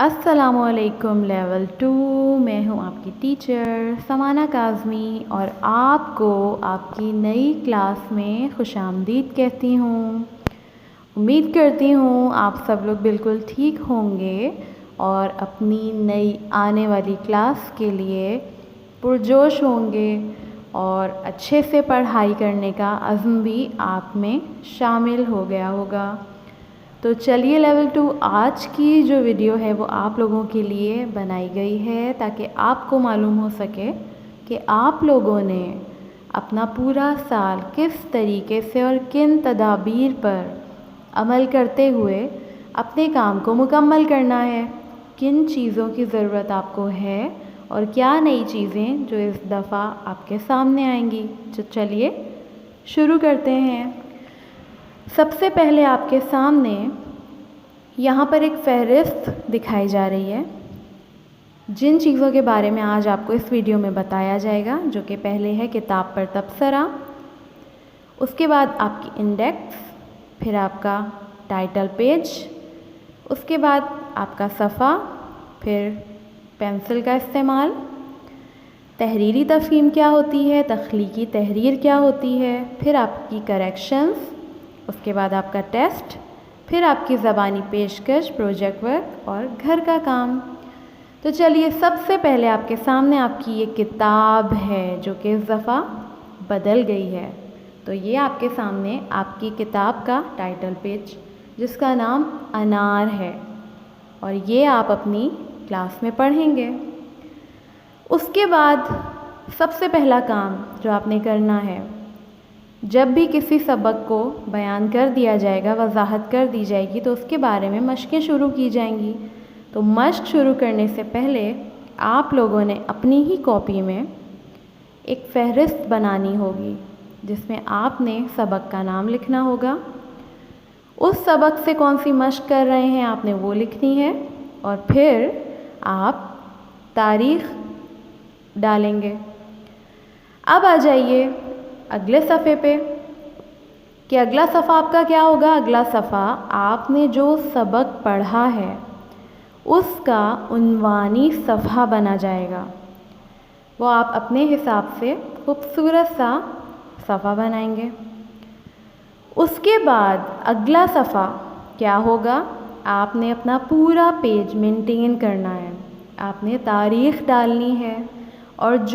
अस्सलामुअलैकुम लेवल 2। मैं हूं आपकी टीचर समाना काज़मी और आपको आपकी नई क्लास में खुशामदीद कहती हूं। उम्मीद करती हूं आप सब लोग बिल्कुल ठीक होंगे और अपनी नई आने वाली क्लास के लिए पुरजोश होंगे और अच्छे से पढ़ाई करने का अज़्म भी आप में शामिल हो गया होगा। तो चलिए लेवल 2 आज की जो वीडियो है वो आप लोगों के लिए बनाई गई है ताकि आपको मालूम हो सके कि आप लोगों ने अपना पूरा साल किस तरीके से और किन तदाबीर पर अमल करते हुए अपने काम को मुकम्मल करना है, किन चीज़ों की ज़रूरत आपको है और क्या नई चीज़ें जो इस दफ़ा आपके सामने आएंगी। तो चलिए शुरू करते हैं। सबसे पहले आपके सामने यहाँ पर एक फ़हरिस्त दिखाई जा रही है जिन चीज़ों के बारे में आज आपको इस वीडियो में बताया जाएगा, जो कि पहले है किताब पर तबसरा, उसके बाद आपकी इंडेक्स, फिर आपका टाइटल पेज, उसके बाद आपका सफ़ा, फिर पेंसिल का इस्तेमाल, तहरीरी तफ़हीम क्या होती है, तख्लीकी तहरीर क्या होती है, फिर आपकी करेक्शंस, उसके बाद आपका टेस्ट, फिर आपकी ज़बानी पेशकश, प्रोजेक्ट वर्क और घर का काम। तो चलिए सबसे पहले आपके सामने आपकी ये किताब है जो कि इस दफ़ा बदल गई है। तो ये आपके सामने आपकी किताब का टाइटल पेज जिसका नाम अनार है और ये आप अपनी क्लास में पढ़ेंगे। उसके बाद सबसे पहला काम जो आपने करना है, जब भी किसी सबक को बयान कर दिया जाएगा, वजाहत कर दी जाएगी, तो उसके बारे में मशक़ें शुरू की जाएंगी। तो मशक़ शुरू करने से पहले आप लोगों ने अपनी ही कॉपी में एक फ़हरिस्त बनानी होगी जिसमें आपने सबक का नाम लिखना होगा, उस सबक से कौन सी मशक़ कर रहे हैं आपने वो लिखनी है और फिर आप तारीख़ डालेंगे। अब आ जाइए अगले सफ़े पे कि अगला सफ़ा आपका क्या होगा। अगला सफ़ा आपने जो सबक पढ़ा है उसका उन्वानी सफ़ा बना जाएगा। वो आप अपने हिसाब से खूबसूरत सा सफ़ा बनाएंगे। उसके बाद अगला सफ़ा क्या होगा, आपने अपना पूरा पेज मेंटेन करना है, आपने तारीख़ डालनी है और